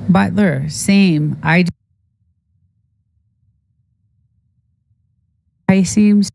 Butler, same. I seems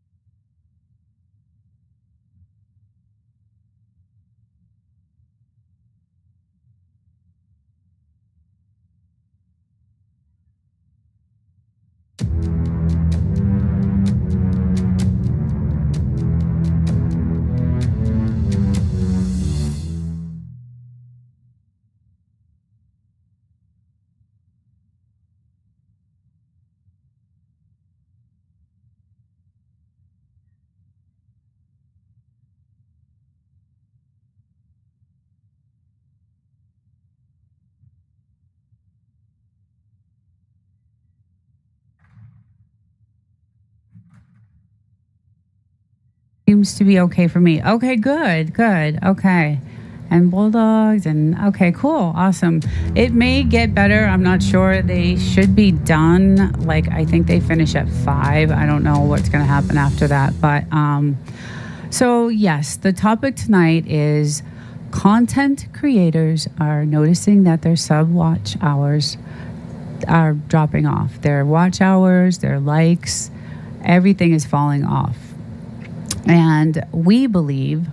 seems to be okay for me. Okay, good, good. Okay. And bulldogs and okay, cool. Awesome. It may get better. I'm not sure. They should be done. Like I think they finish at 5. I don't know what's going to happen after that, but so yes, the topic tonight is content creators are noticing that their sub watch hours are dropping off. Their watch hours, their likes, everything is falling off. And we believe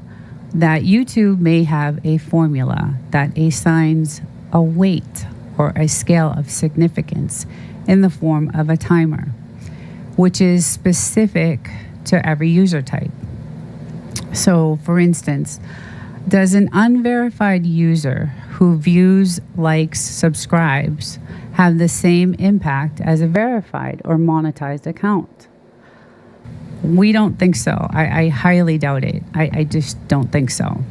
that YouTube may have a formula that assigns a weight or a scale of significance in the form of a timer, which is specific to every user type. So, for instance, does an unverified user who views, likes, subscribes have the same impact as a verified or monetized account? We don't think so. I highly doubt it. I just don't think so.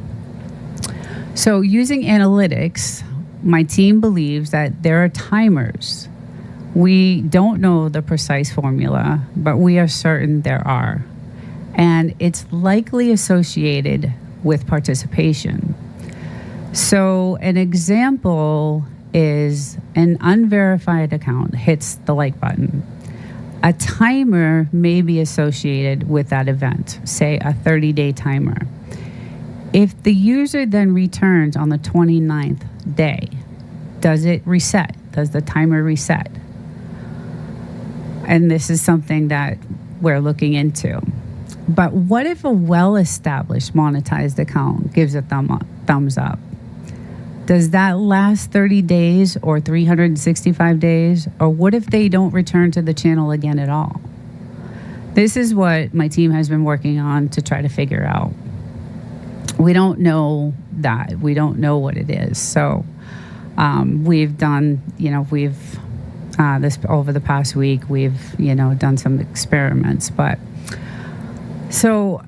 So using analytics, my team believes that there are timers. We don't know the precise formula, but we are certain there are. And it's likely associated with participation. So an example is an unverified account hits the like button. A timer may be associated with that event, say a 30-day timer. If the user then returns on the 29th day, does it reset? Does the timer reset? And this is something that we're looking into. But what if a well-established monetized account gives a thumbs up? Does that last 30 days or 365 days? Or what if they don't return to the channel again at all? This is what my team has been working on to try to figure out. We don't know that. We don't know what it is. So we've done, this over the past week, we've, done some experiments. But so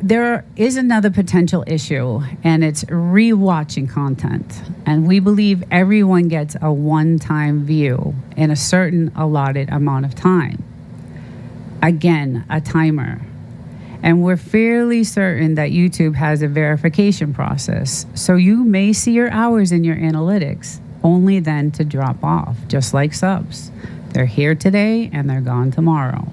there is another potential issue, and it's rewatching content. And we believe everyone gets a one-time view in a certain allotted amount of time. Again, a timer. And we're fairly certain that YouTube has a verification process. So you may see your hours in your analytics, only then to drop off, just like subs. They're here today and they're gone tomorrow.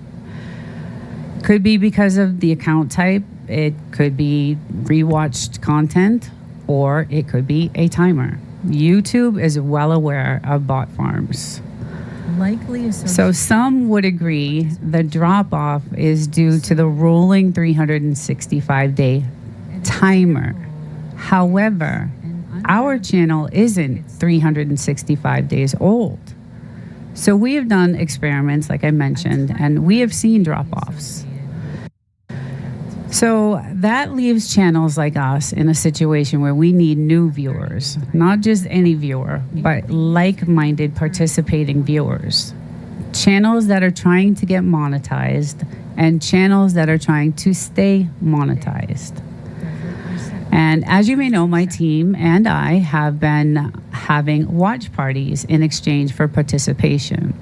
Could be because of the account type. It could be rewatched content, or it could be a timer. YouTube is well aware of bot farms. So some would agree the drop-off is due to the rolling 365-day timer. However, our channel isn't 365 days old. So we have done experiments, like I mentioned, and we have seen drop-offs. So that leaves channels like us in a situation where we need new viewers, not just any viewer, but like-minded participating viewers. Channels that are trying to get monetized and channels that are trying to stay monetized. And as you may know, my team and I have been having watch parties in exchange for participation.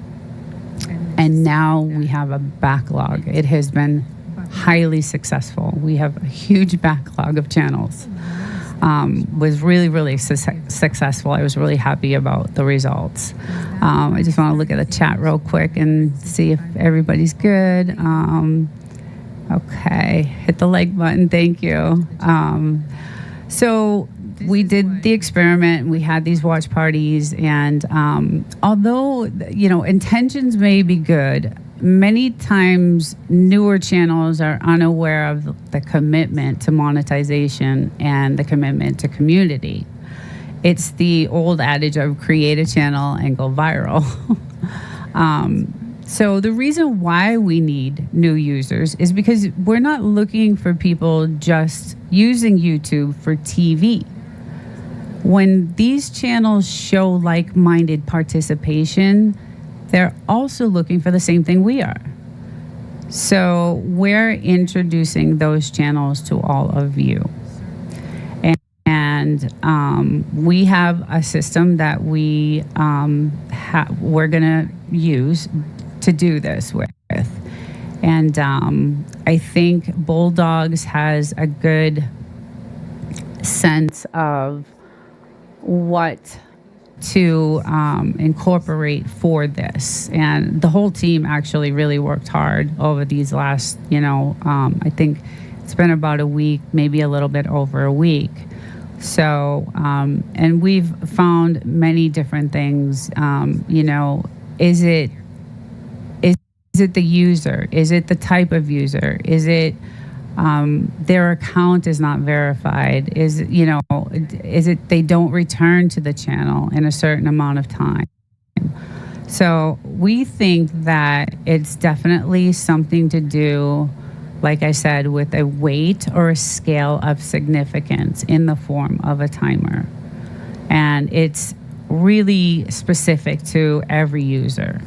And now we have a backlog. It has been highly successful. We have a huge backlog of channels. Was really, really successful. I was really happy about the results. I just want to look at the chat real quick and see if everybody's good. Okay, hit the like button. Thank you. So we did the experiment. We had these watch parties, and although intentions may be good, many times newer channels are unaware of the commitment to monetization and the commitment to community. It's the old adage of create a channel and go viral. So the reason why we need new users is because we're not looking for people just using YouTube for TV. When these channels show like-minded participation, they're also looking for the same thing we are. So we're introducing those channels to all of you. And we have a system that we're going to use to do this with. And I think Bulldogs has a good sense of what to incorporate for this. And the whole team actually really worked hard over these last, I think it's been about a week, maybe a little bit over a week. So, and we've found many different things. Is it the user? Is it the type of user? Is it their account is not verified? Is it they don't return to the channel in a certain amount of time? So we think that it's definitely something to do, like I said, with a weight or a scale of significance in the form of a timer. And it's really specific to every user.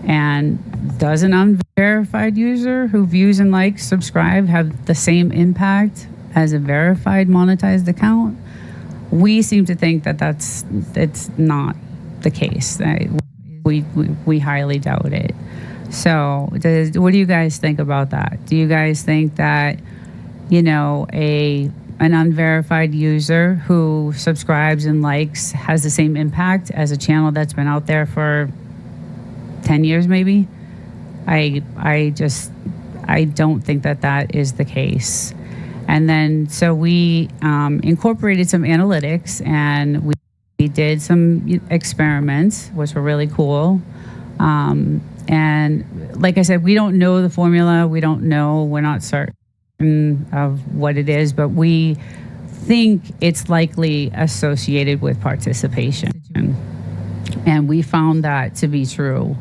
And does an unverified user who views and likes, subscribe, have the same impact as a verified monetized account? We seem to think that it's not the case. We highly doubt it. So what do you guys think about that? Do you guys think that, an unverified user who subscribes and likes has the same impact as a channel that's been out there for 10 years maybe? I don't think that is the case. And then so we incorporated some analytics, and we did some experiments, which were really cool. And like I said, we don't know the formula. We're not certain of what it is, but we think it's likely associated with participation. And we found that to be true.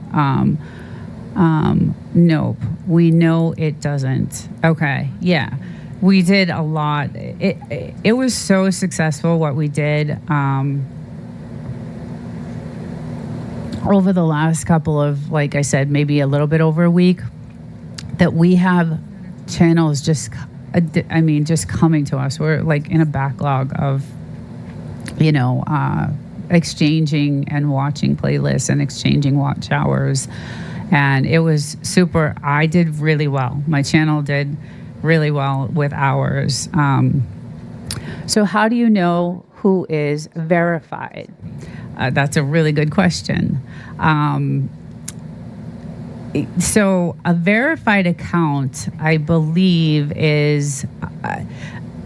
Nope. We know it doesn't. Okay. Yeah. We did a lot. It was so successful what we did over the last couple of, like I said, maybe a little bit over a week, that we have channels just coming to us. We're like in a backlog of, exchanging and watching playlists and exchanging watch hours. And it was super. I did really well. My channel did really well with hours. So how do you know who is verified? That's a really good question. So a verified account, I believe, is...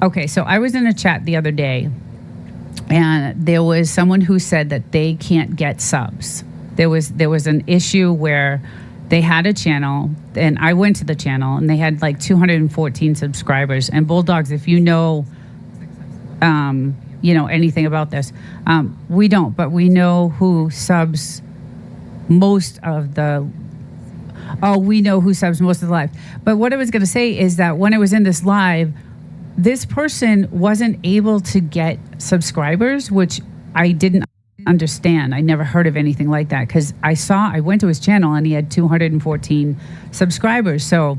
okay, so I was in a chat the other day, and there was someone who said that they can't get subs. There was an issue where they had a channel, and I went to the channel, and they had like 214 subscribers. And Bulldogs, if you know anything about this, we don't, but we know who subs most of the... Oh, we know who subs most of the live. But what I was going to say is that when I was in this live, this person wasn't able to get subscribers, which I didn't understand. I never heard of anything like that, because I went to his channel and he had 214 subscribers. So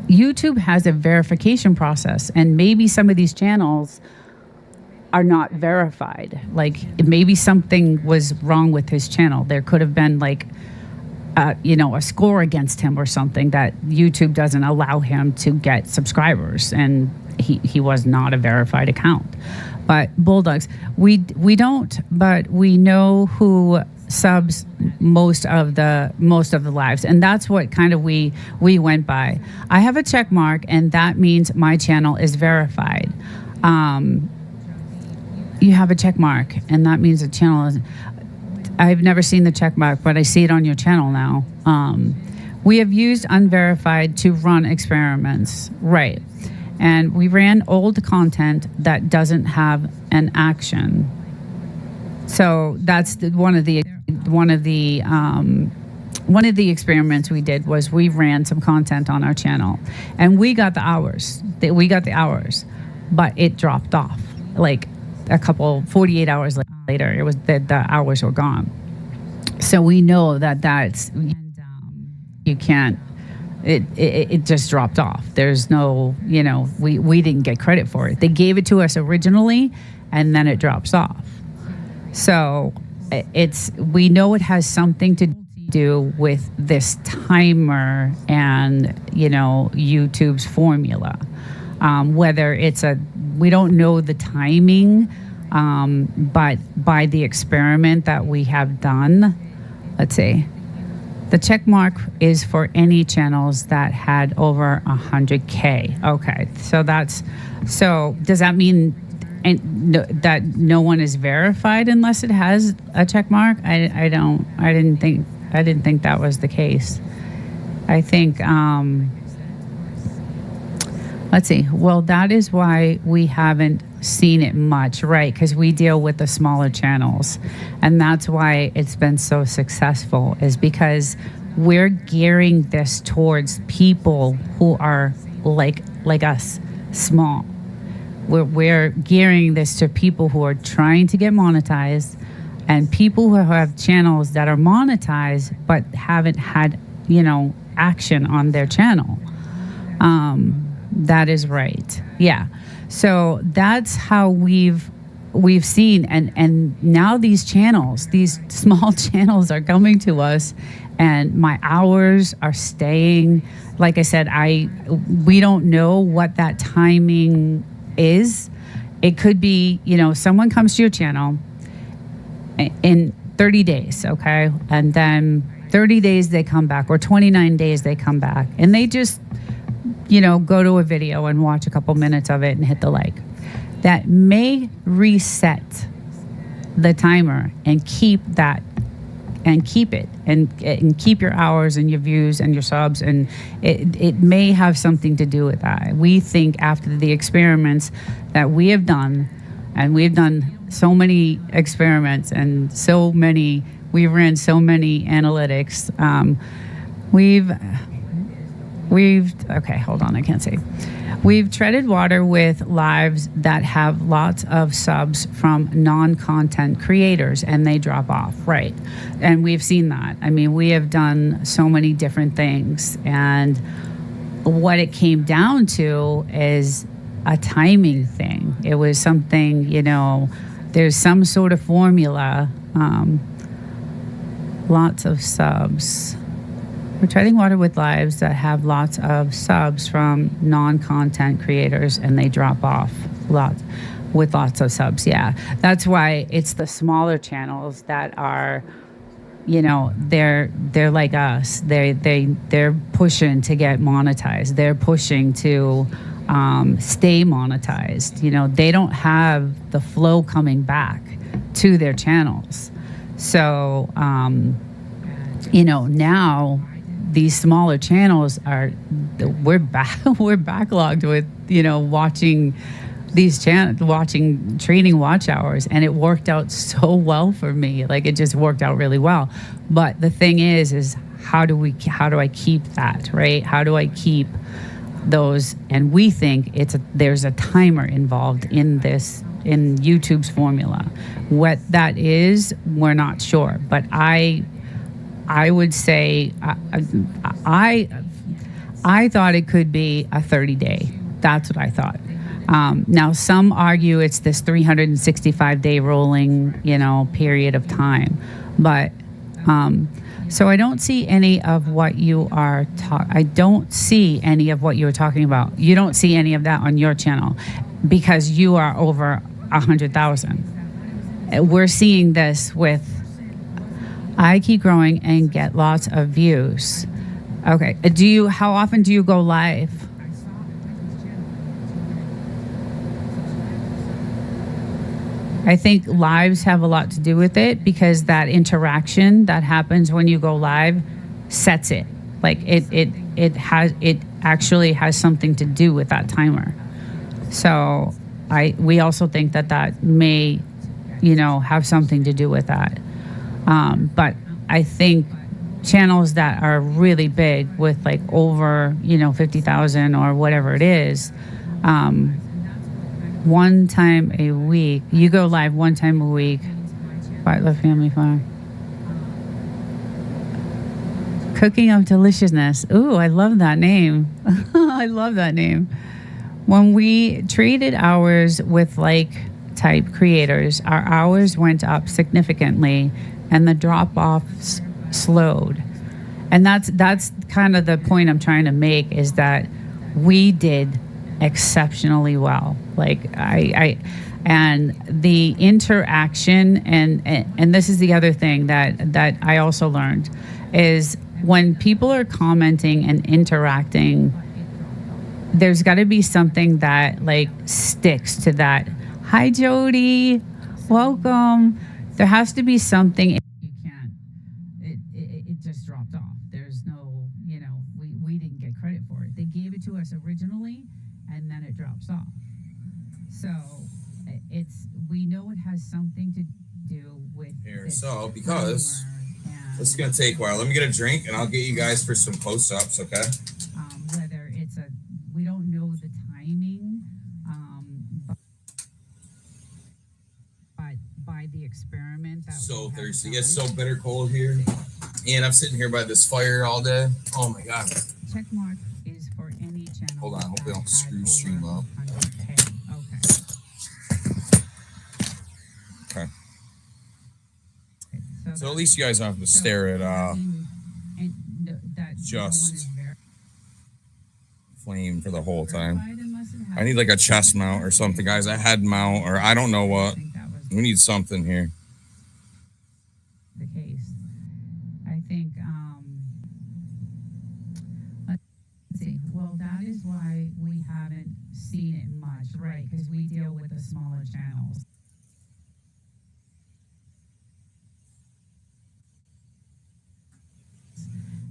YouTube has a verification process, and maybe some of these channels are not verified. Like maybe something was wrong with his channel. There could have been like a score against him or something that YouTube doesn't allow him to get subscribers, and he was not a verified account. But Bulldogs, we don't, but we know who subs most of the lives, and that's what kind of we went by. I have a check mark, and that means my channel is verified. you have a check mark, and that means the channel is. I've never seen the check mark, but I see it on your channel now. We have used unverified to run experiments, right? And we ran old content that doesn't have an action. So that's one of the experiments we did was we ran some content on our channel, and we got the hours. But it dropped off like 48 hours later. It was the hours were gone. So we know that's you can't. It just dropped off. There's no, we didn't get credit for it. They gave it to us originally, and then it drops off. So we know it has something to do with this timer and, YouTube's formula. Whether we don't know the timing, but by the experiment that we have done, let's see. The check mark is for any channels that had over 100K. Okay, so does that mean that no one is verified unless it has a check mark? I didn't think that was the case. I think let's see. Well, that is why we haven't seen it much, right? Because we deal with the smaller channels, and that's why it's been so successful, is because we're gearing this towards people who are like us, small. We're gearing this to people who are trying to get monetized, and people who have channels that are monetized but haven't had, action on their channel. That is right. Yeah. So that's how we've seen, and now these small channels are coming to us, and my hours are staying. Like I said, we don't know what that timing is. It could be, someone comes to your channel in 30 days, okay? And then 30 days they come back, or 29 days they come back, and they just go to a video and watch a couple minutes of it and hit the like. That may reset the timer and keep it and keep your hours and your views and your subs, and it may have something to do with that. We think after the experiments that we have done, and we've done so many experiments and we've ran so many analytics. Okay, hold on, I can't say. We've treaded water with lives that have lots of subs from non-content creators, and they drop off, right? And we've seen that. I mean, we have done so many different things, and what it came down to is a timing thing. It was something, there's some sort of formula. Lots of subs. We're treading water with lives that have lots of subs from non-content creators, and they drop off with lots of subs. Yeah, that's why it's the smaller channels that are, they're like us. They're pushing to get monetized. They're pushing to stay monetized. They don't have the flow coming back to their channels. So, now these smaller channels we're backlogged with, watching these watching training watch hours, and it worked out so well for me. Like, it just worked out really well. But the thing is how do I keep that, right? How do I keep those? And we think there's a timer involved in this, in YouTube's formula. What that is, we're not sure. But I would say I thought it could be a 30-day. That's what I thought. Now, some argue it's this 365-day rolling, period of time. But so I don't see any of what you are I don't see any of what you were talking about. You don't see any of that on your channel because you are over 100,000. We're seeing this with I keep growing and get lots of views. Okay. How often do you go live? I think lives have a lot to do with it because that interaction that happens when you go live sets it. Like it actually has something to do with that timer. So we also think that may, have something to do with that. But I think channels that are really big with like over 50,000 or whatever it is, one time a week, you go live one time a week. Bartlett Family Farm. Cooking of Deliciousness. Ooh, I love that name. I love that name. When we traded hours with like type creators, our hours went up significantly and the drop-offs slowed. And that's kind of the point I'm trying to make, is that we did exceptionally well. Like and the interaction and this is the other thing that I also learned is when people are commenting and interacting, there's got to be something that like sticks to that. Hi Jody, welcome. There has to be something. You can't. It just dropped off. There's no, we didn't get credit for it. They gave it to us originally, and then it drops off. So we know it has something to do with here. So because this is gonna take a while, let me get a drink, and I'll get you guys for some close-ups. Okay. Whether we don't know the timing, but by the experiment. So thirsty. It's so bitter cold here, and I'm sitting here by this fire all day. Oh my god. Check mark is for any channel. Hold on, hope they don't screw stream up. Okay. So at least you guys don't have to stare at just flame for the whole time. I need like a chest mount or something, guys. A head mount, or I don't know what. We need something here. The case. I think, let's see. Well, that is why we haven't seen it much, right? Because we deal with the smaller channels.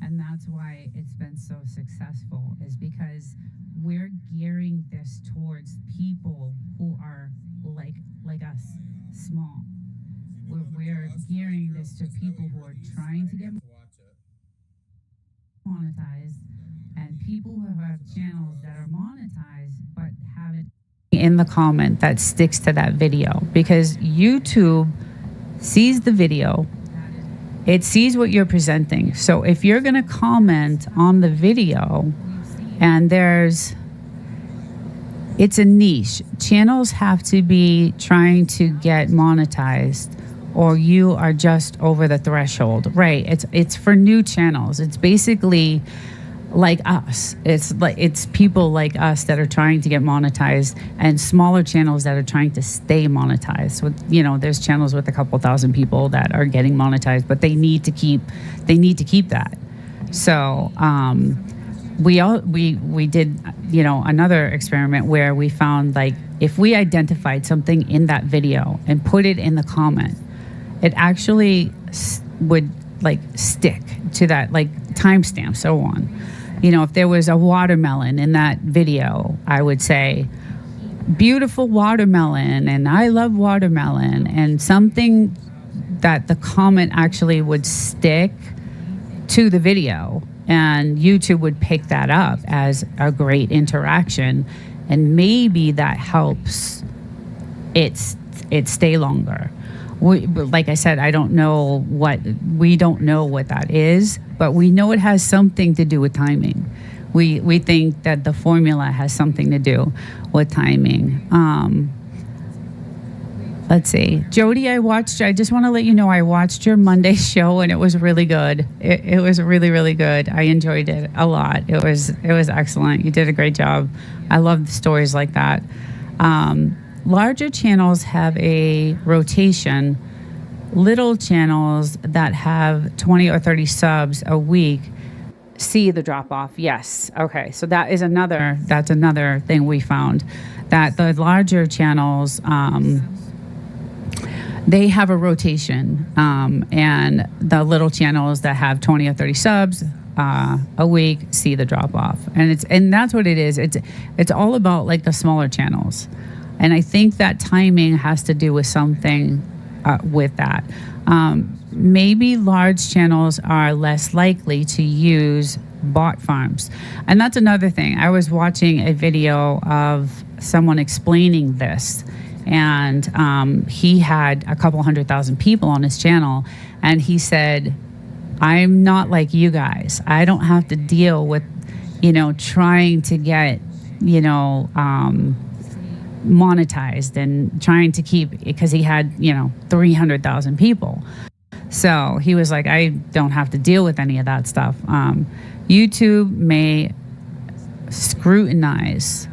And that's why it's been so successful, is because we're gearing this towards people who are like us, small. We're gearing this to people who are trying to get monetized, and people who have channels that are monetized but haven't in the comment that sticks to that video, because YouTube sees the video. It sees what you're presenting. So if you're going to comment on the video and it's a niche, channels have to be trying to get monetized, or you are just over the threshold, right? It's for new channels. It's basically like us. It's people like us that are trying to get monetized, and smaller channels that are trying to stay monetized. So there's channels with a couple thousand people that are getting monetized, but they need to keep that. So we did another experiment where we found, like, if we identified something in that video and put it in the comment, it actually would like stick to that, like timestamp, so on. If there was a watermelon in that video, I would say, beautiful watermelon, and I love watermelon, and something that the comment actually would stick to the video, and YouTube would pick that up as a great interaction, and maybe that helps it stay longer. Like I said, we don't know what that is, but we know it has something to do with timing. We think that the formula has something to do with timing. Let's see. Jody, I just want to let you know, I watched your Monday show, and it was really good. It was really, really good. I enjoyed it a lot. It was excellent. You did a great job. I love stories like that. Larger channels have a rotation. Little channels that have 20 or 30 subs a week see the drop off. Yes. Okay. So that's another thing we found, that the larger channels they have a rotation, and the little channels that have 20 or 30 subs a week see the drop off, and that's what it is. It's all about like the smaller channels, and I think that timing has to do with something with that. Maybe large channels are less likely to use bot farms, and that's another thing. I was watching a video of someone explaining this, and he had a couple 100,000 people on his channel, and he said, I'm not like you guys. I don't have to deal with, trying to get, monetized and trying to keep, because he had, 300,000 people. So he was like, I don't have to deal with any of that stuff. YouTube may scrutinize.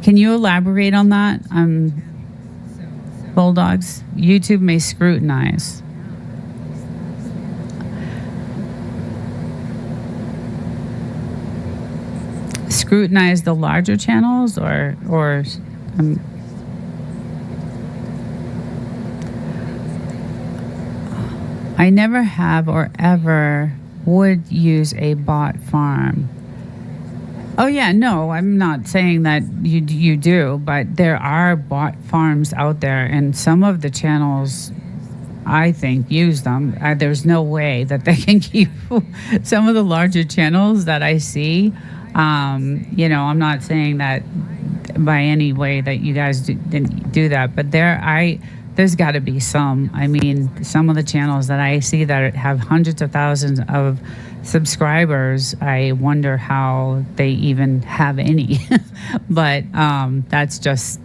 Can you elaborate on that? Bulldogs, YouTube may scrutinize. Scrutinize the larger channels, or I never have or ever would use a bot farm. Oh yeah, no, I'm not saying that you do, but there are bot farms out there, and some of the channels, I think, use them. There's no way that they can keep some of the larger channels that I see. I'm not saying that by any way that you guys didn't do that, but there's got to be some. I mean, some of the channels that I see that have hundreds of thousands of subscribers, I wonder how they even have any. But that's just,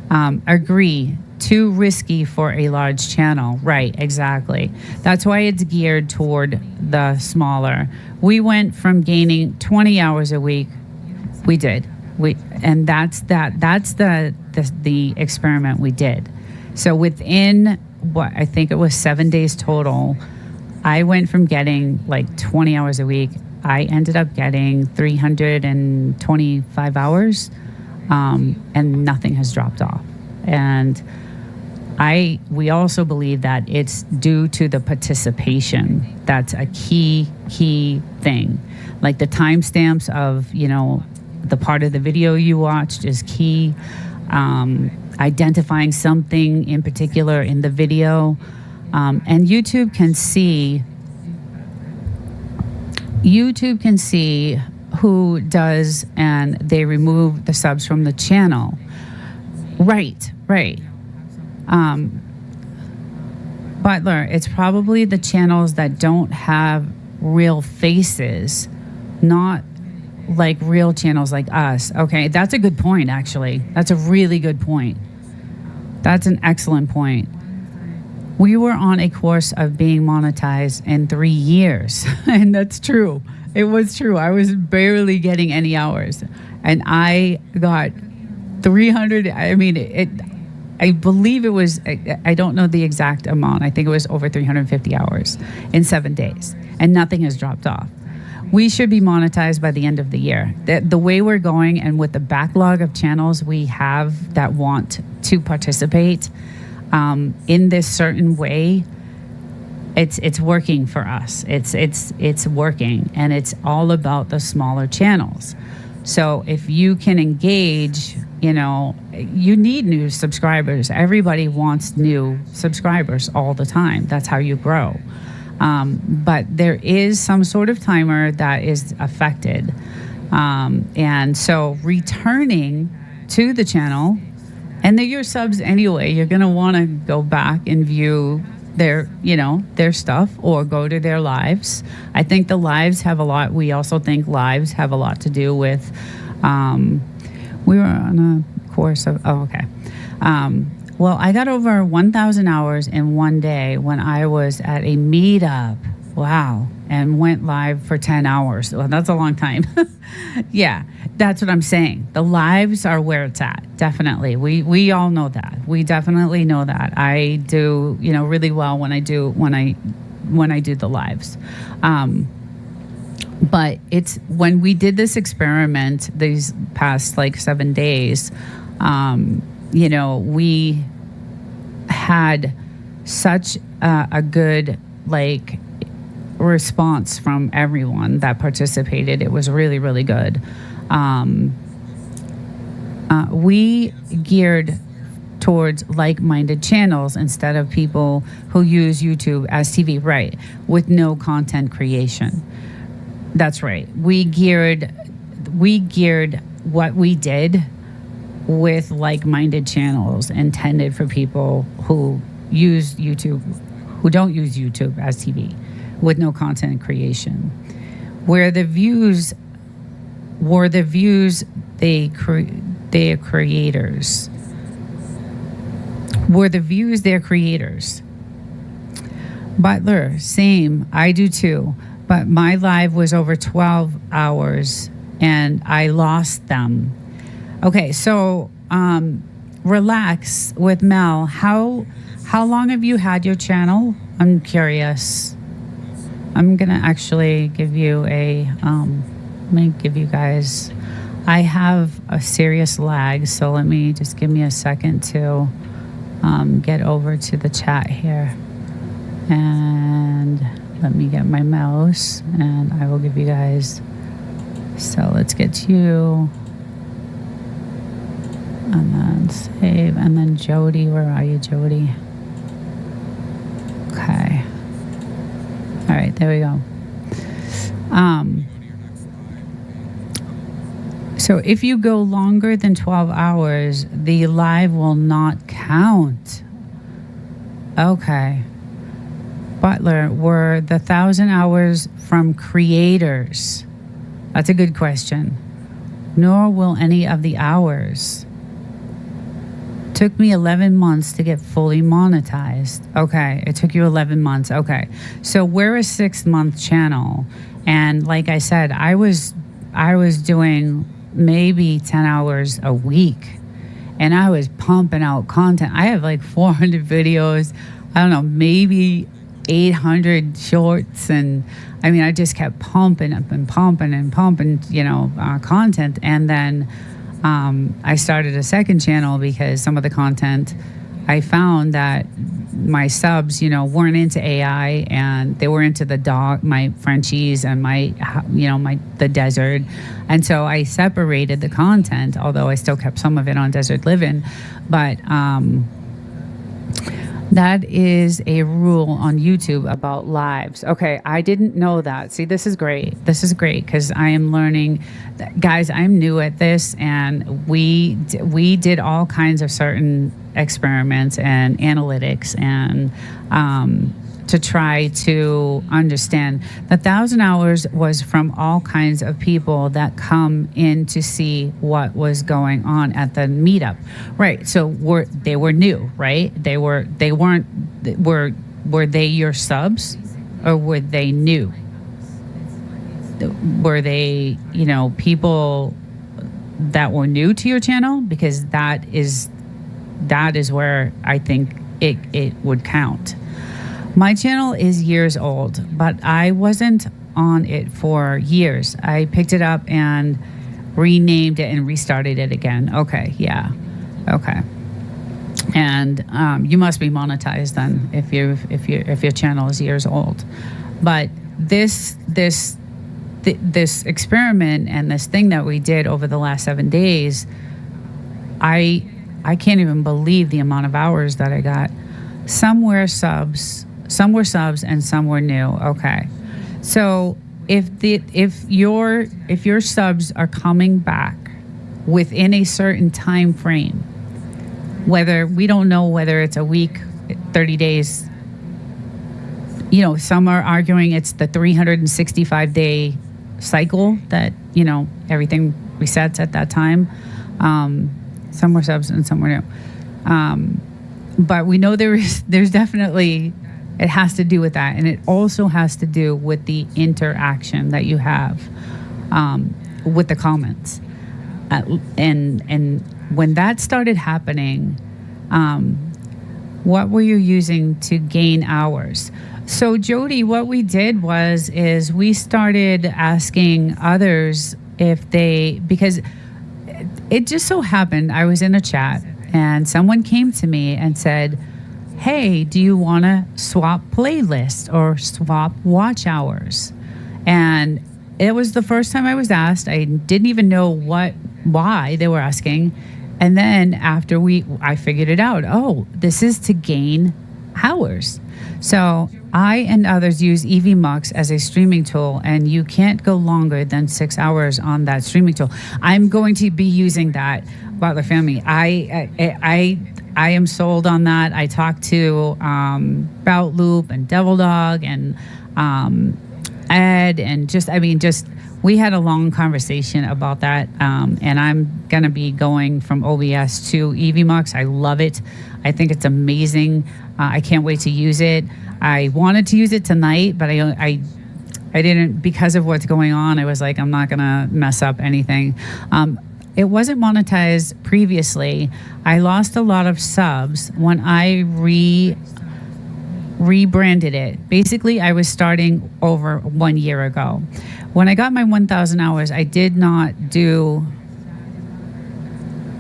agree. Too risky for a large channel. Right, exactly. That's why it's geared toward the smaller. We went from gaining 20 hours a week. We did. And that's the experiment we did. So within what I think it was 7 days total, I went from getting like 20 hours a week. I ended up getting 325 hours, and nothing has dropped off. And we also believe that it's due to the participation. That's a key thing. Like the timestamps of, the part of the video you watched is key. Identifying something in particular in the video. And YouTube can see who does, and they remove the subs from the channel. Right. Butler, it's probably the channels that don't have real faces, not like real channels like us. Okay, that's a good point, actually. That's a really good point. That's an excellent point. We were on a course of being monetized in 3 years, and that's true. It was true. I was barely getting any hours, and I got 300. I mean, I believe it was, I don't know the exact amount. I think it was over 350 hours in 7 days, and nothing has dropped off. We should be monetized by the end of the year. The way we're going, and with the backlog of channels we have that want to participate in this certain way, it's working for us. It's working, and it's all about the smaller channels. So if you can engage, you need new subscribers. Everybody wants new subscribers all the time. That's how you grow. But there is some sort of timer that is affected. And so returning to the channel, and they're your subs anyway, you're going to want to go back and view their stuff, or go to their lives. I think the lives have a lot. We also think lives have a lot to do with, we were on a course of, well, I got over 1,000 hours in one day when I was at a meetup. Wow. And went live for 10 hours. Well, that's a long time. Yeah, that's what I'm saying. The lives are where it's at. Definitely. We all know that. We definitely know that. I do, really well when I do the lives. But it's when we did this experiment these past 7 days, we had such a good like response from everyone that participated. It was really, really good. We geared towards like-minded channels instead of people who use YouTube as TV, right, with no content creation. That's right. We geared what we did with like-minded channels intended for people who use YouTube, who don't use YouTube as TV, with no content creation. Where the views were the views they creators. Were the views their creators? Butler, same. I do too. But my live was over 12 hours and I lost them. Okay, so relax with Mel. How long have you had your channel? I'm curious. I'm gonna actually give you let me give you guys, I have a serious lag, so let me just give me a second to get over to the chat here. And let me get my mouse and I will give you guys, so let's get to you. And then save, and then Jody, where are you, Jody? Okay. All right, there we go. So if you go longer than 12 hours, the live will not count. Okay. Butler, were the 1,000 hours from creators? That's a good question. Nor will any of the hours. Took me 11 months to get fully monetized. Okay, it took you 11 months. Okay, so we're a 6-month channel, and like I said, I was doing maybe 10 hours a week, and I was pumping out content. I have like 400 videos. I don't know, maybe 800 shorts, and I mean, I just kept pumping up and pumping and pumping, content, and then. I started a second channel because some of the content, I found that my subs, weren't into AI, and they were into the dog, my Frenchies, and the desert. And so I separated the content, although I still kept some of it on Desert Livin. But that is a rule on YouTube about lives. Okay, I didn't know that. See, this is great. This is great because I am learning. Guys, I'm new at this, and we did all kinds of certain experiments and analytics and to try to understand. The 1,000 hours was from all kinds of people that come in to see what was going on at the meetup, right? So they were new, right? Were they your subs, or were they new? Were they, people that were new to your channel? Because that is where I think it would count. My channel is years old, but I wasn't on it for years. I picked it up and renamed it and restarted it again. Okay, yeah, okay. And you must be monetized then if your channel is years old. But this experiment and this thing that we did over the last 7 days, I can't even believe the amount of hours that I got. Some were subs and some were new. Okay. So if your subs are coming back within a certain time frame, whether we don't know whether it's a week, 30 days, some are arguing it's the 365-day cycle that, everything resets at that time. Some were subs and some were new. But we know there's definitely, it has to do with that. And it also has to do with the interaction that you have with the comments. And when that started happening, what were you using to gain hours? So Jody, what we did is we started asking others because it just so happened I was in a chat and someone came to me and said, hey, do you want to swap playlists or swap watch hours? And it was the first time I was asked. I didn't even know why they were asking. And then after I figured it out. Oh, this is to gain hours. So I and others use EVMux as a streaming tool, and you can't go longer than 6 hours on that streaming tool. I'm going to be using that, Butler family. I am sold on that. I talked to Bout Loop and Devil Dog and Ed, and just we had a long conversation about that. And I'm gonna be going from OBS to EVMux. I love it. I think it's amazing. I can't wait to use it. I wanted to use it tonight, but I didn't, because of what's going on. I was like, I'm not gonna mess up anything. It wasn't monetized previously. I lost a lot of subs when I rebranded it. Basically, I was starting over 1 year ago. When I got my 1,000 hours, I did not do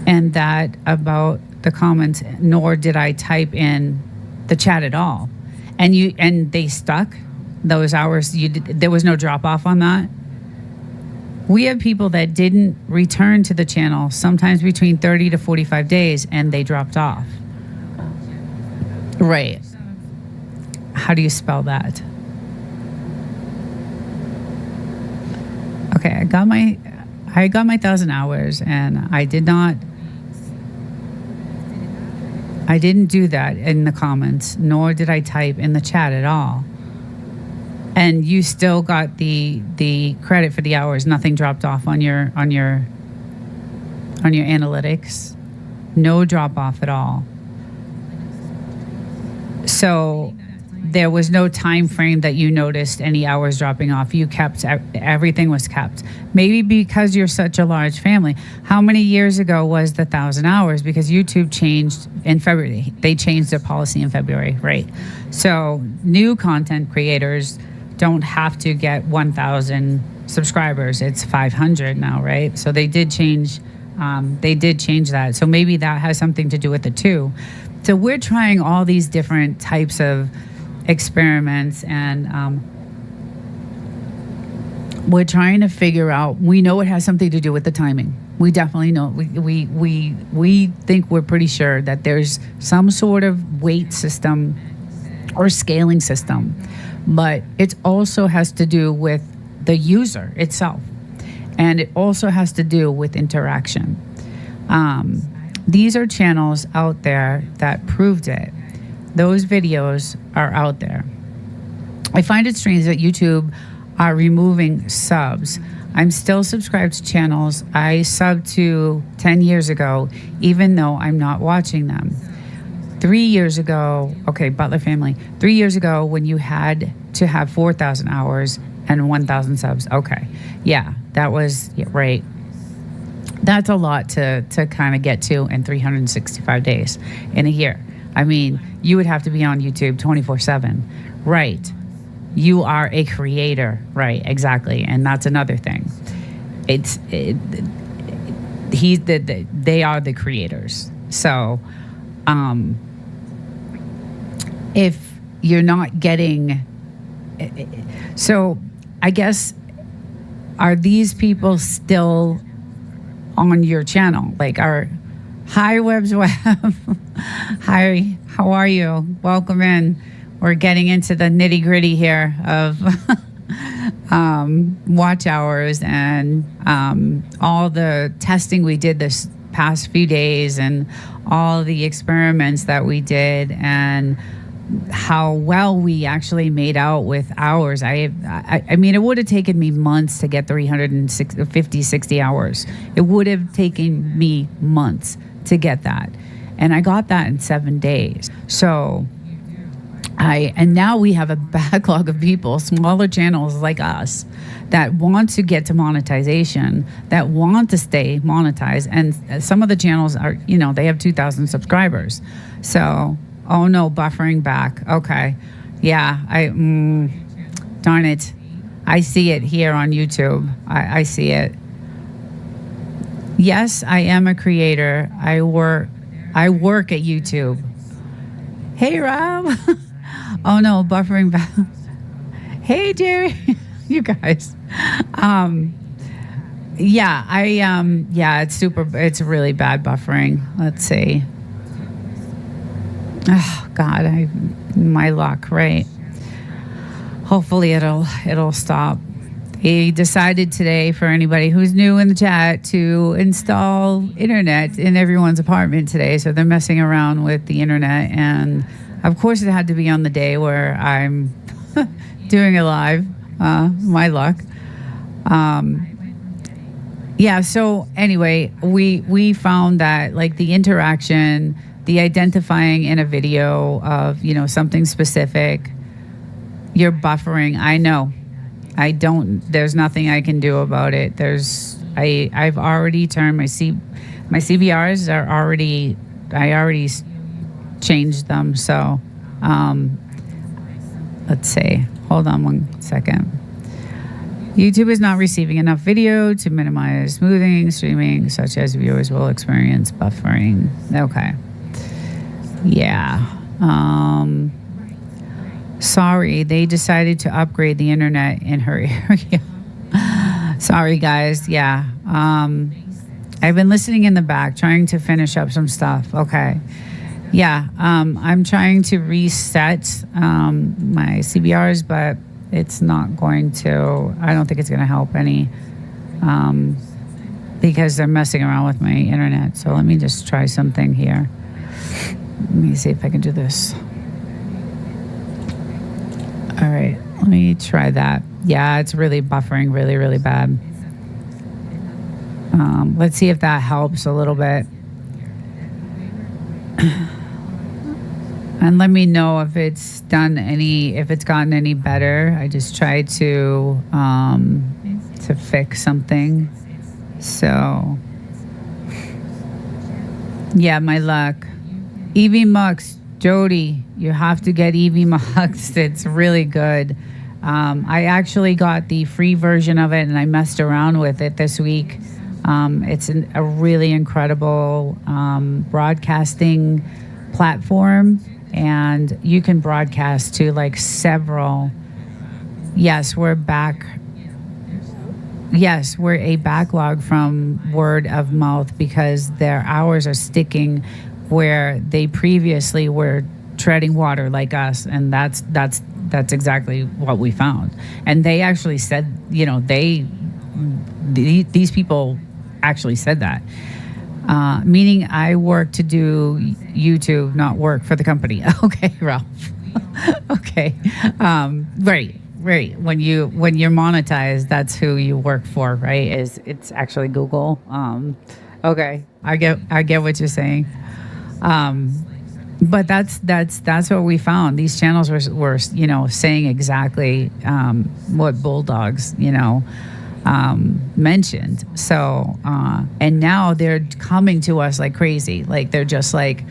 and that about the comments, nor did I type in the chat at all. And they stuck those hours. There was no drop off on that. We have people that didn't return to the channel, sometimes between 30 to 45 days, and they dropped off. Right. How do you spell that? Okay, I got my 1,000 hours, and I didn't do that in the comments, nor did I type in the chat at all. And you still got the credit for the hours. Nothing dropped off on your analytics. No drop off at all. So there was no time frame that you noticed any hours dropping off. You kept, everything was kept. Maybe because you're such a large family. How many years ago was the 1,000 hours? Because YouTube changed in February. They changed their policy in February, right? So new content creators don't have to get 1,000 subscribers. It's 500 now, right? So they did change that. So maybe that has something to do with it too. So we're trying all these different types of experiments, and we're trying to figure out. We know it has something to do with the timing. We definitely know. We think we're pretty sure that there's some sort of weight system or scaling system, but it also has to do with the user itself, and it also has to do with interaction. These are channels out there that proved it. Those videos are out there. I find it strange that YouTube are removing subs. I'm still subscribed to channels I subbed to 10 years ago, even though I'm not watching them. 3 years ago, okay, Butler family, 3 years ago when you had to have 4,000 hours and 1,000 subs. Okay, yeah, that was right. That's a lot to kind of get to in 365 days in a year. I mean, you would have to be on YouTube 24/7. Right. You are a creator. Right, exactly. And that's another thing. They are the creators. So if you're not getting, so I guess, are these people still on your channel? Like, hi Webs Web. Hi, how are you? Welcome in. We're getting into the nitty gritty here of watch hours and all the testing we did this past few days, and all the experiments that we did, and how well we actually made out with hours. I mean, it would have taken me months to get 350, 60 hours. It would have taken me months to get that. And I got that in 7 days. So and now we have a backlog of people, smaller channels like us, that want to get to monetization, that want to stay monetized. And some of the channels are, they have 2,000 subscribers. So, oh no, buffering back. Okay. Yeah, darn it. I see it here on YouTube. I see it. Yes, I am a creator. I work at YouTube. Hey, Rob. Oh no, buffering back. Hey, Jerry. You guys. Um, yeah, it's really bad buffering. Let's see. Oh God, my luck, right? Hopefully it'll stop. He decided today, for anybody who's new in the chat, to install internet in everyone's apartment today. So they're messing around with the internet, and of course it had to be on the day where I'm doing it live. My luck. Yeah. So anyway, we found that like the interaction, the identifying in a video of something specific, you're buffering. I know. I don't. There's nothing I can do about it. I've already turned my CBRs are already. I already changed them. So, let's see. Hold on 1 second. YouTube is not receiving enough video to minimize smoothing streaming, such as viewers will experience buffering. Okay. Yeah. Sorry, they decided to upgrade the internet in her area. Sorry, guys. Yeah. I've been listening in the back, trying to finish up some stuff. Okay. Yeah. I'm trying to reset my CBRs, but it's not going to. I don't think it's going to help any because they're messing around with my internet. So let me just try something here. Let me see if I can do this. All right, let me try that. Yeah, it's really buffering really, really bad. Let's see if that helps a little bit. And let me know if it's gotten any better. I just tried to fix something. So, yeah, my luck. Evie Mux, Jody, you have to get Evie Mux. It's really good. I actually got the free version of it and I messed around with it this week. It's a really incredible broadcasting platform, and you can broadcast to like several. Yes, we're back. Yes, we're a backlog from word of mouth because their hours are sticking where they previously were treading water like us, and that's exactly what we found. And they actually said, these people actually said that, meaning I work to do YouTube, not work for the company. Okay, Ralph. Okay, right. When you're monetized, that's who you work for, right? It's actually Google. Okay, I get what you're saying. But that's what we found. These channels were saying exactly what Bulldogs mentioned. So and now they're coming to us like crazy. Like they're just like,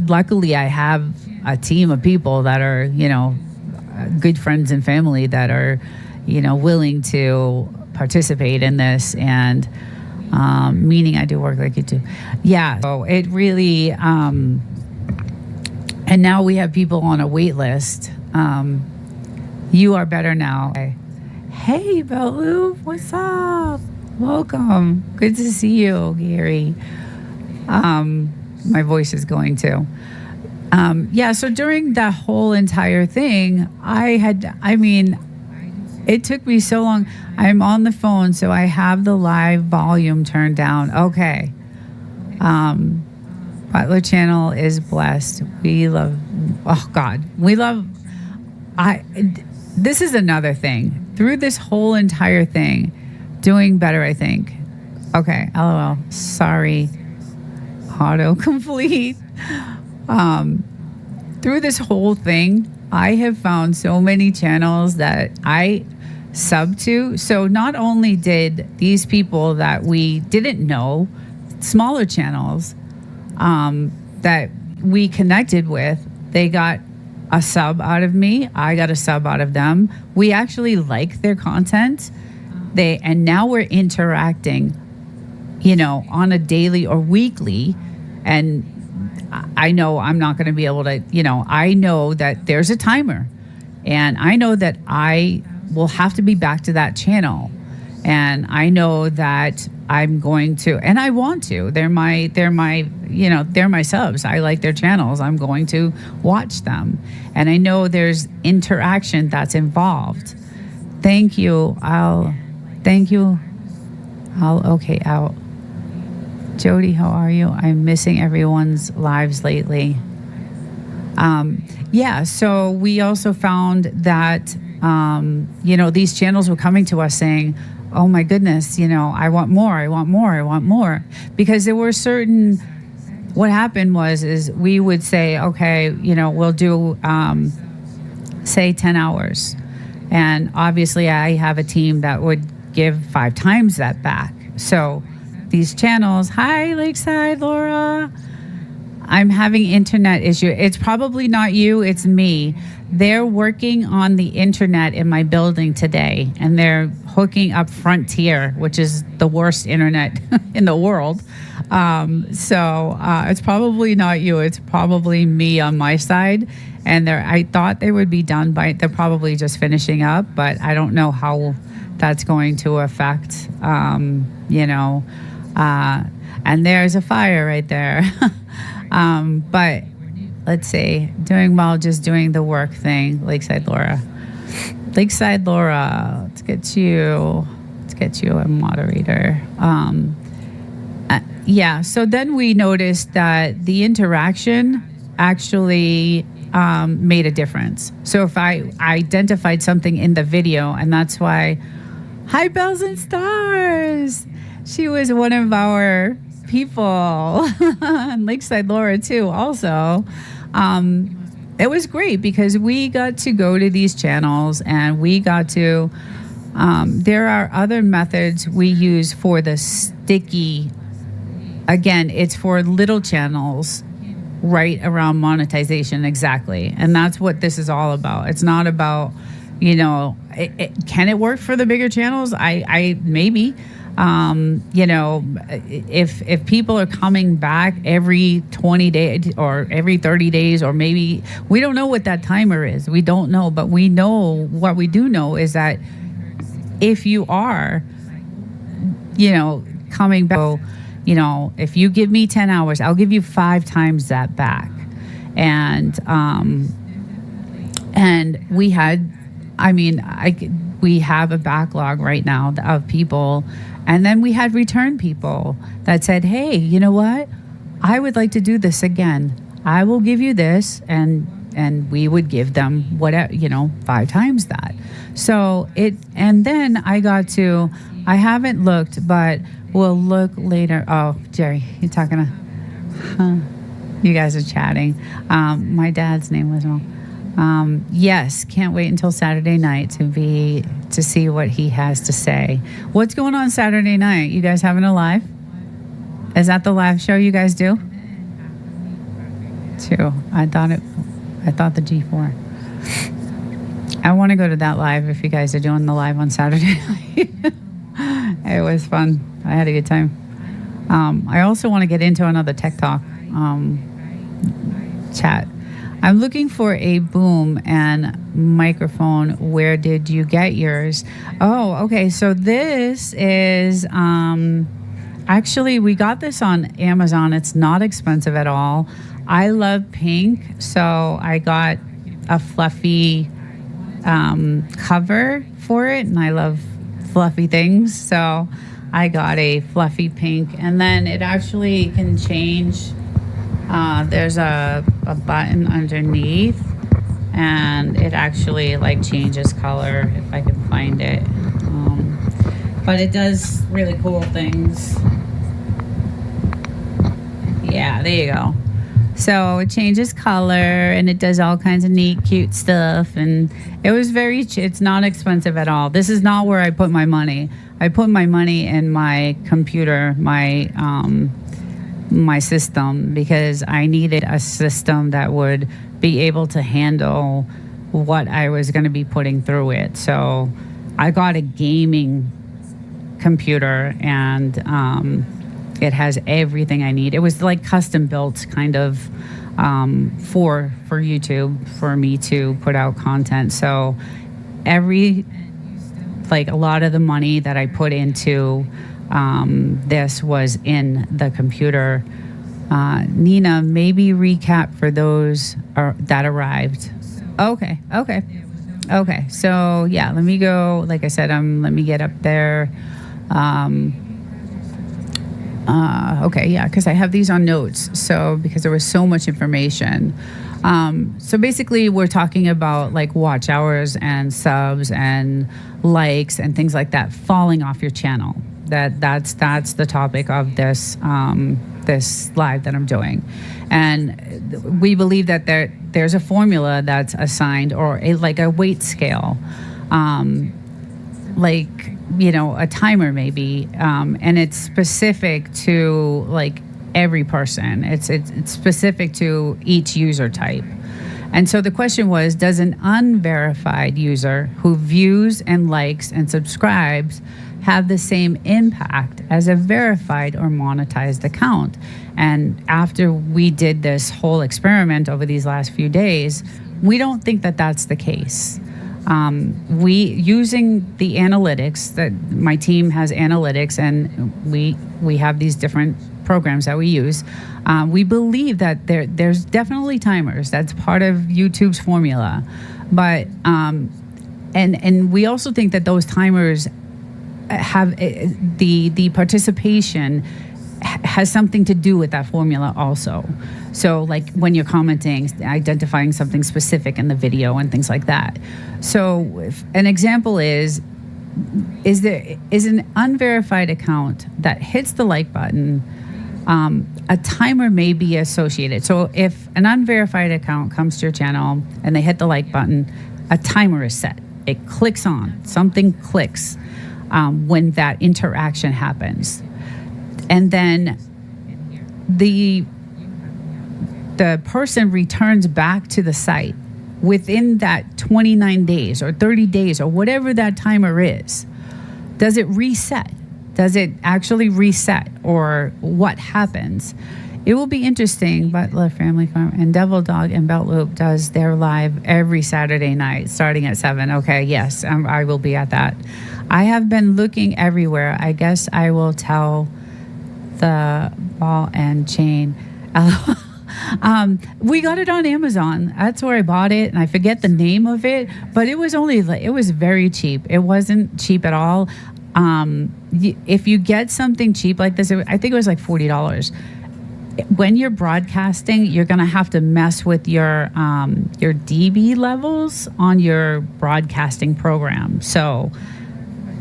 luckily I have a team of people that are good friends and family that are willing to participate in this, and meaning I do work like you do. Yeah. So it really, and now we have people on a wait list. You are better now. Hey, Belu, what's up? Welcome. Good to see you, Gary. My voice is going too. Yeah, so during that whole entire thing, it took me so long. I'm on the phone, so I have the live volume turned down. Okay. Butler channel is blessed. We love, this is another thing. Through this whole entire thing, doing better, I think. Okay, LOL. Sorry. Autocomplete. Through this whole thing, I have found so many channels that I sub to. So not only did these people that we didn't know, smaller channels that we connected with, they got a sub out of me. I got a sub out of them. We actually like their content. And now we're interacting, on a daily or weekly. And I know I'm not going to be able to, I know that there's a timer, and I know that I will have to be back to that channel. And I know that I'm going to, and I want to. They're my subs. I like their channels. I'm going to watch them. And I know there's interaction that's involved. Thank you. Okay, out. Jody, how are you? I'm missing everyone's lives lately. So we also found that, these channels were coming to us saying, oh my goodness, I want more. Because there were certain, what happened is we would say, okay, we'll do, say 10 hours. And obviously I have a team that would give 5 times that back. So these channels, hi Lakeside, Laura. I'm having internet issue. It's probably not you, it's me. They're working on the internet in my building today, and they're hooking up Frontier, which is the worst internet in the world. It's probably not you. It's probably me on my side. And I thought they would be done they're probably just finishing up, but I don't know how that's going to affect, and there's a fire right there. But let's see, doing well, just doing the work thing. Lakeside Laura, let's get you a moderator. So then we noticed that the interaction actually made a difference. So if I identified something in the video, and that's why, hi Bells and Stars, she was one of our people, and Lakeside Laura too also. It was great because we got to go to these channels, and we got to, there are other methods we use for the sticky. Again, it's for little channels right around monetization, exactly. And that's what this is all about. It's not about, can it work for the bigger channels? I maybe. If people are coming back every 20 days or every 30 days, or maybe, we don't know what that timer is. We don't know, but we know, what we do know is that if you are, coming back, if you give me 10 hours, I'll give you 5 times that back. And we had, we have a backlog right now of people. And then we had return people that said, hey, you know what? I would like to do this again. I will give you this. And we would give them whatever, 5 times that. So and then I haven't looked, but we'll look later. Oh, Jerry, you're talking to, you guys are chatting. My dad's name was wrong. Yes, can't wait until Saturday night to see what he has to say. What's going on Saturday night? You guys having a live? Is that the live show you guys do? Too. I thought the G4. I want to go to that live if you guys are doing the live on Saturday night. It was fun. I had a good time. I also want to get into another Tech Talk chat. I'm looking for a boom and microphone. Where did you get yours? Oh, okay. So this is, actually, we got this on Amazon. It's not expensive at all. I love pink, so I got a fluffy cover for it, and I love fluffy things. So I got a fluffy pink, and then it actually can change. There's a button underneath, and it actually changes color if I can find it. But it does really cool things. Yeah, there you go. So it changes color, and it does all kinds of neat, cute stuff. And it was it's not expensive at all. This is not where I put my money. I put my money in my computer, my system, because I needed a system that would be able to handle what I was going to be putting through it. So I got a gaming computer, and It has everything I need. It was like custom built kind of for YouTube for me to put out content. So a lot of the money that I put into this was in the computer. Nina, maybe recap for those that arrived. Okay. So yeah, let me go. Like I said, let me get up there. Okay, yeah, because I have these on notes. So because there was so much information. So basically, we're talking about like watch hours and subs and likes and things like that falling off your channel. That's the topic of this this live that I'm doing, and we believe that there's a formula that's assigned or a weight scale, a timer maybe, and it's specific to like every person. It's specific to each user type. And so the question was, does an unverified user who views and likes and subscribes have the same impact as a verified or monetized account? And after we did this whole experiment over these last few days, we don't think that that's the case. We using the analytics, that my team has analytics, and we have these different programs that we use. We believe that there's definitely timers. That's part of YouTube's formula, but and we also think that those timers have the participation has something to do with that formula also. So like when you're commenting, identifying something specific in the video and things like that. So an example is an unverified account that hits the like button, a timer may be associated. So if an unverified account comes to your channel and they hit the like button, a timer is set. It clicks on, something clicks when that interaction happens. And then the person returns back to the site within that 29 days or 30 days or whatever that timer is. Does it reset? Does it actually reset, or what happens? It will be interesting. Butler Family Farm and Devil Dog and Belt Loop does their live every Saturday night starting at 7. Okay, yes, I will be at that. I have been looking everywhere. I guess I will tell the ball and chain. We got it on Amazon. That's where I bought it, and I forget the name of it, but it was very cheap. It wasn't cheap at all. If you get something cheap like this, I think it was like $40. When you're broadcasting, you're going to have to mess with your dB levels on your broadcasting program. So,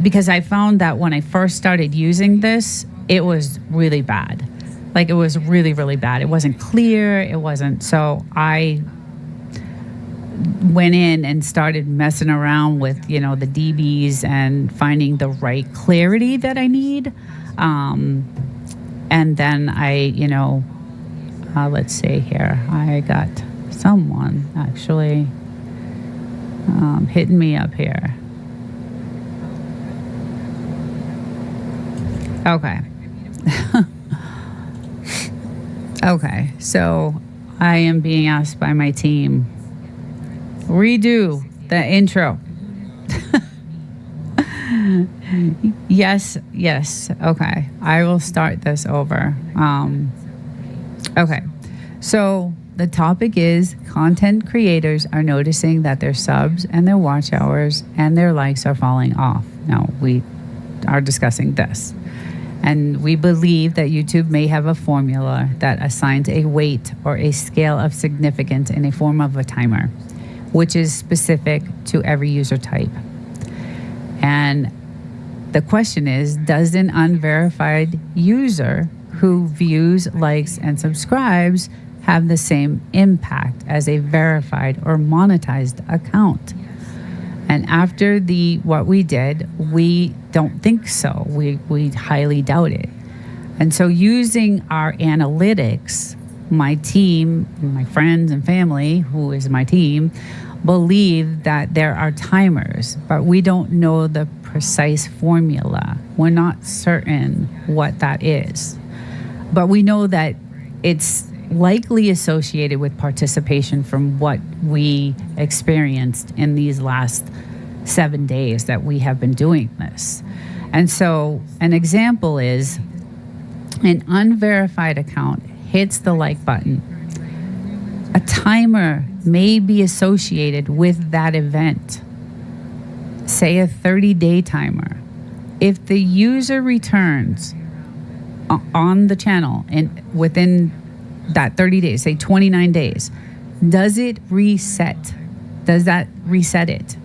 because I found that when I first started using this, it was really bad. Like it was really, really bad. It wasn't clear. It wasn't. So I went in and started messing around with, the dBs and finding the right clarity that I need. And then I, let's see here. I got someone actually hitting me up here. Okay. Okay, so I am being asked by my team, redo the intro. Yes. Okay, I will start this over. Okay, so the topic is content creators are noticing that their subs and their watch hours and their likes are falling off. Now, we are discussing this. And we believe that YouTube may have a formula that assigns a weight or a scale of significance in a form of a timer, which is specific to every user type. And the question is, does an unverified user who views, likes, and subscribes have the same impact as a verified or monetized account? And after what we did, we don't think so. We highly doubt it. And so using our analytics, my team, my friends and family, who is my team, believe that there are timers, but we don't know the precise formula. We're not certain what that is. But we know that it's likely associated with participation from what we experienced in these last 7 days that we have been doing this. And so an example is an unverified account hits the like button. A timer may be associated with that event, say a 30-day timer. If the user returns on the channel and within that 30 days, say 29 days, does it reset? Does that reset it?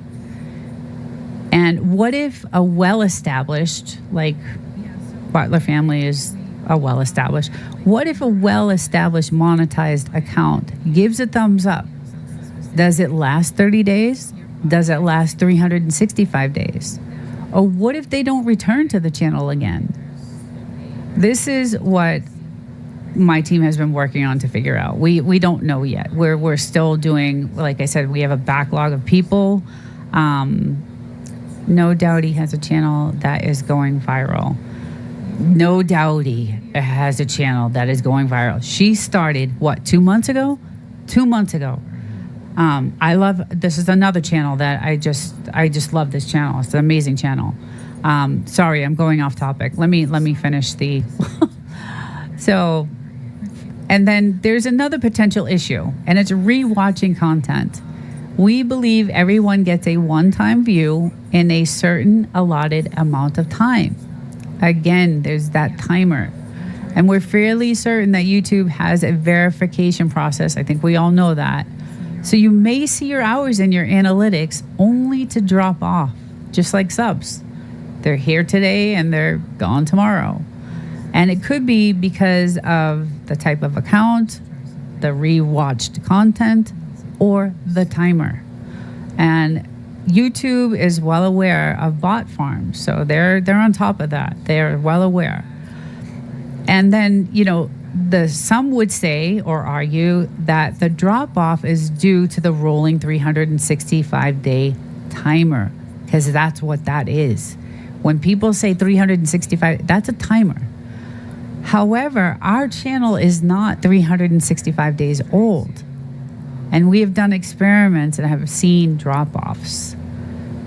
And what if a well-established, like Butler family is a well-established, what if a well-established monetized account gives a thumbs up? Does it last 30 days? Does it last 365 days? Or what if they don't return to the channel again? This is what my team has been working on to figure out. We don't know yet. We're still doing, like I said, we have a backlog of people. No Doubt he has a channel that is going viral. No Doubt he has a channel that is going viral. She started, 2 months ago? 2 months ago. This is another channel that I just love this channel. It's an amazing channel. Sorry, I'm going off topic. Let me finish the, so, and then there's another potential issue, and it's rewatching content. We believe everyone gets a one-time view in a certain allotted amount of time. Again, there's that timer. And we're fairly certain that YouTube has a verification process. I think we all know that. So you may see your hours in your analytics only to drop off, just like subs. They're here today and they're gone tomorrow. And it could be because of the type of account, the rewatched content, or the timer. And YouTube is well aware of bot farms, so they're on top of that. They're well aware. And then, some would say or argue that the drop-off is due to the rolling 365-day timer, because that's what that is. When people say 365, that's a timer. However, our channel is not 365 days old. And we have done experiments and have seen drop-offs.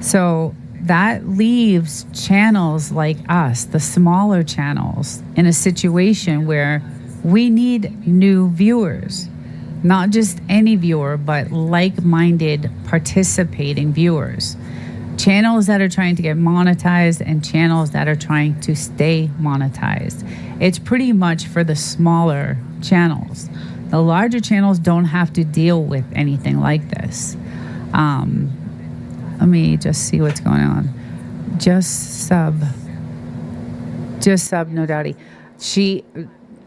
So that leaves channels like us, the smaller channels, in a situation where we need new viewers. Not just any viewer, but like-minded participating viewers. Channels that are trying to get monetized and channels that are trying to stay monetized. It's pretty much for the smaller channels. The larger channels don't have to deal with anything like this. Let me just see what's going on. Just sub, No Doubty.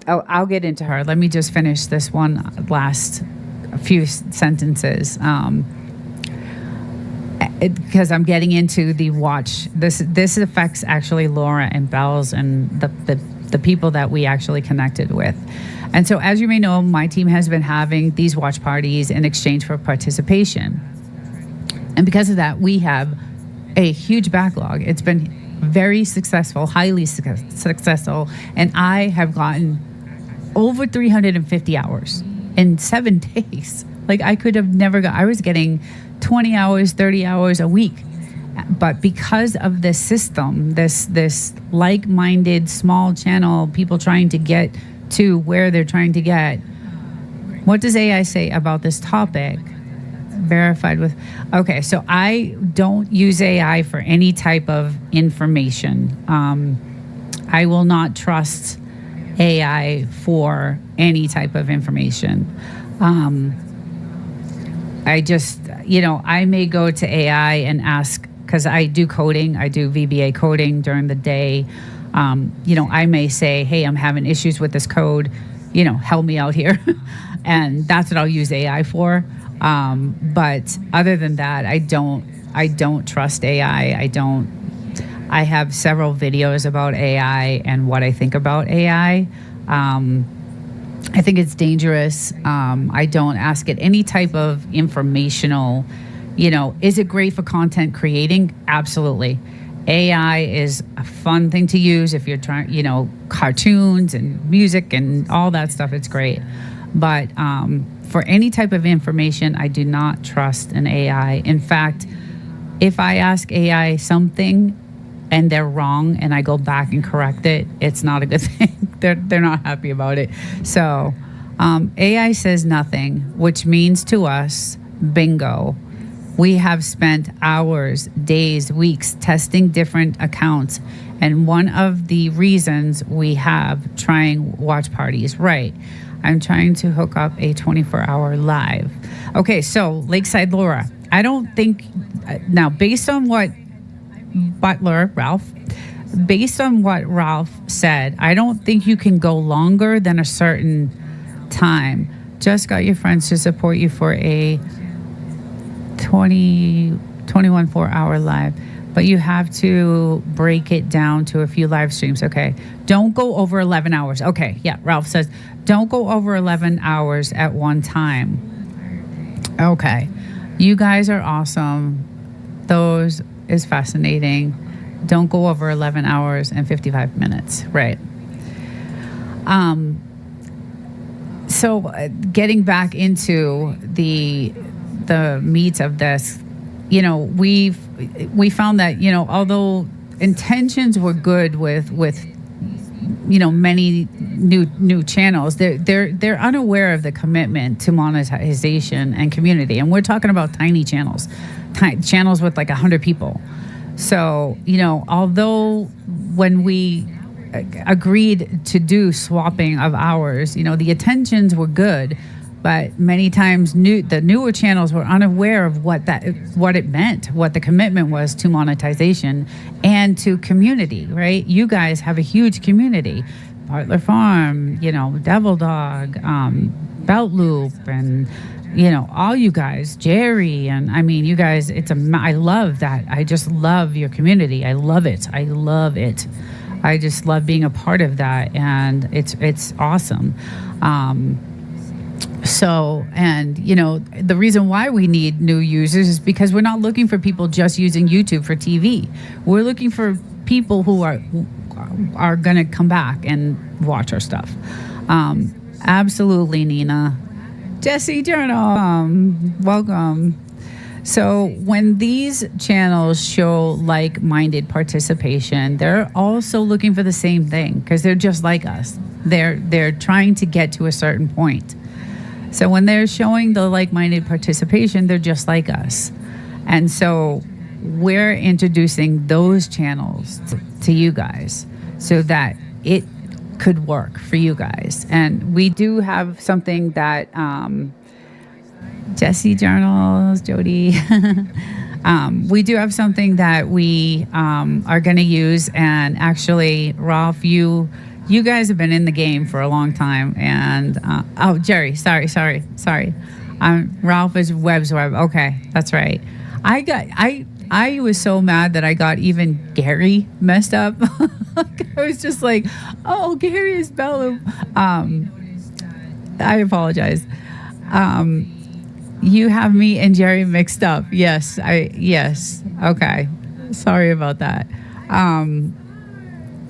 I'll get into her. Let me just finish this one last few sentences. Because I'm getting into the watch. This affects actually Laura and Bells and the people that we actually connected with. And so, as you may know, my team has been having these watch parties in exchange for participation. And because of that, we have a huge backlog. It's been very successful, highly successful. And I have gotten over 350 hours in 7 days. Like I could have never I was getting 20 hours, 30 hours a week. But because of this system, this like-minded small channel, people trying to get to where they're trying to get, what does AI say about this topic? Verified with, okay, so I don't use AI for any type of information. I will not trust AI for any type of information. I just, I may go to AI and ask, because I do coding, I do VBA coding during the day. I may say, hey, I'm having issues with this code, help me out here. And that's what I'll use AI for. But other than that, I don't trust AI. I have several videos about AI and what I think about AI. I think it's dangerous. I don't ask it any type of informational, is it great for content creating? Absolutely. AI is a fun thing to use if you're trying, cartoons and music and all that stuff. It's great. But for any type of information, I do not trust an AI. In fact, if I ask AI something and they're wrong and I go back and correct it, it's not a good thing. They're not happy about it. So AI says nothing, which means to us, bingo. We have spent hours, days, weeks testing different accounts. And one of the reasons we have trying watch parties, right? I'm trying to hook up a 24-hour live. Okay, so Lakeside Laura, I don't think, now based on what Ralph said, I don't think you can go longer than a certain time. Just got your friends to support you for a 21 4-hour live, but you have to break it down to a few live streams. Okay, don't go over 11 hours. Okay, yeah, Ralph says don't go over 11 hours at one time. Okay, you guys are awesome. Those is fascinating. Don't go over 11 hours and 55 minutes. Right. So getting back into the meat of this, we found that, although intentions were good with many new channels, they're unaware of the commitment to monetization and community. And we're talking about tiny channels with like 100 people. So, although when we agreed to do swapping of hours, the intentions were good, but many times the newer channels were unaware of what it meant, what the commitment was to monetization and to community, right? You guys have a huge community. Bartler Farm, Devil Dog, Belt Loop, and all you guys, Jerry, and I mean, you guys, I love that. I just love your community. I love it. I just love being a part of that, and it's awesome. So, and the reason why we need new users is because we're not looking for people just using YouTube for TV. We're looking for people who are going to come back and watch our stuff. Absolutely, Nina. Jesse Journal, welcome. So when these channels show like-minded participation, they're also looking for the same thing because they're just like us. They're trying to get to a certain point. So when they're showing the like-minded participation, they're just like us. And so we're introducing those channels to you guys so that it could work for you guys. And we do have something that Jesse Journals, Jody. We do have something that we are going to use. And actually, Ralph, you guys have been in the game for a long time. And Jerry, sorry. Ralph is Web's Web. Okay, that's right. I was so mad that I got even Gary messed up. I was just like, oh, Gary is Bello. I apologize. You have me and Jerry mixed up. Yes. Okay. Sorry about that.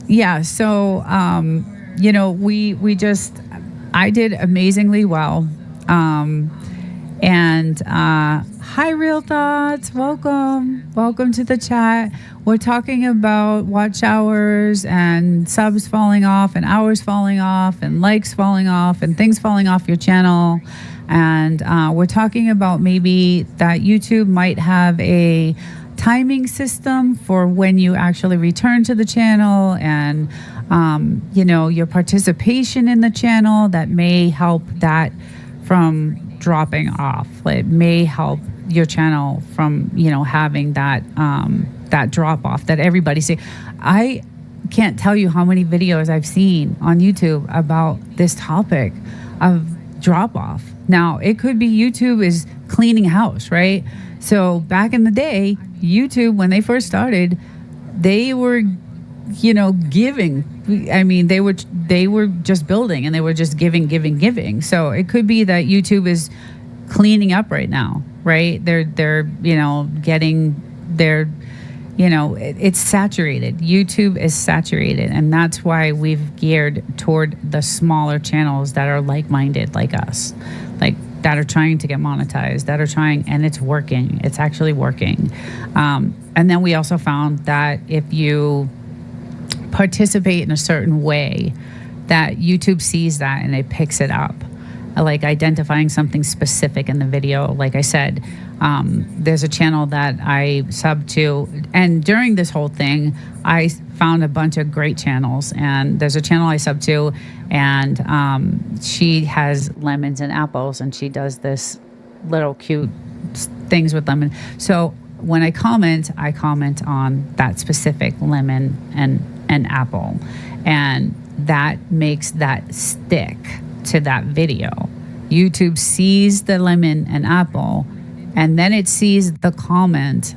Yeah. So, I did amazingly well. Hi, Real Thoughts. Welcome to the chat. We're talking about watch hours and subs falling off and hours falling off and likes falling off and things falling off your channel. And we're talking about maybe that YouTube might have a timing system for when you actually return to the channel and, your participation in the channel that may help that from dropping off. It may help your channel from, having that drop off that everybody see. I can't tell you how many videos I've seen on YouTube about this topic of drop off. Now, it could be YouTube is cleaning house, right? So back in the day, YouTube, when they first started, they were, giving. I mean, they were just building and they were just giving. So it could be that YouTube is cleaning up right now, right? They're getting their, it's saturated. YouTube is saturated, and that's why we've geared toward the smaller channels that are like-minded like us, like that are trying to get monetized, that are trying, and it's working. It's actually working. And then we also found that if you participate in a certain way, that YouTube sees that and it picks it up, like identifying something specific in the video. Like I said, there's a channel that I sub to, and during this whole thing, I found a bunch of great channels, and there's a channel I sub to, and she has lemons and apples, and she does this little cute things with lemon. So when I comment on that specific lemon and apple, and that makes that stick to that video. YouTube sees the lemon and apple, and then it sees the comment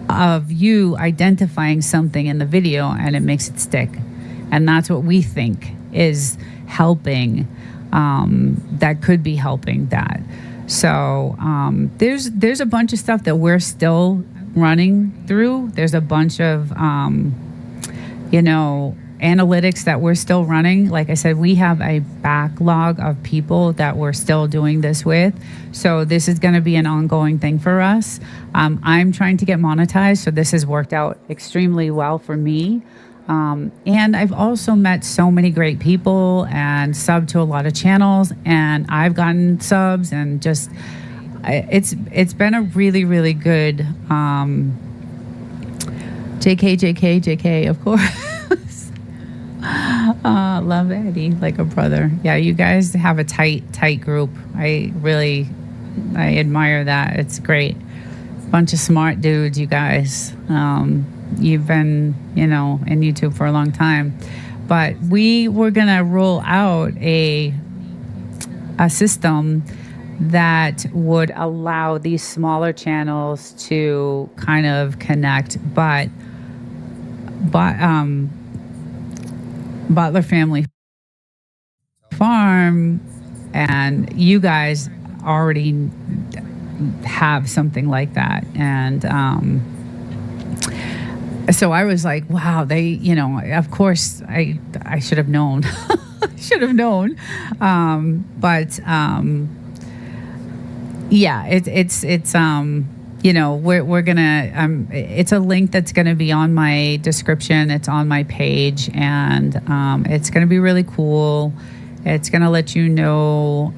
of you identifying something in the video, and it makes it stick. And that's what we think is helping, that could be helping that. So there's a bunch of stuff that we're still running through. There's a bunch of analytics that we're still running. Like I said, we have a backlog of people that we're still doing this with. So this is going to be an ongoing thing for us. I'm trying to get monetized, so this has worked out extremely well for me. And I've also met so many great people and subbed to a lot of channels, and I've gotten subs, and just it's been a really, really good JK, of course. Love Eddie like a brother. Yeah, you guys have a tight group. I admire that. It's great. Bunch of smart dudes, you guys. You've been, in YouTube for a long time. But we were gonna roll out a system that would allow these smaller channels to kind of connect, but Butler Family Farm, and you guys already have something like that. And so I was like, wow, they, of course I should have known. Should have known. But yeah, it's we're gonna it's a link that's gonna be on my description. It's on my page, and it's gonna be really cool. It's gonna let you know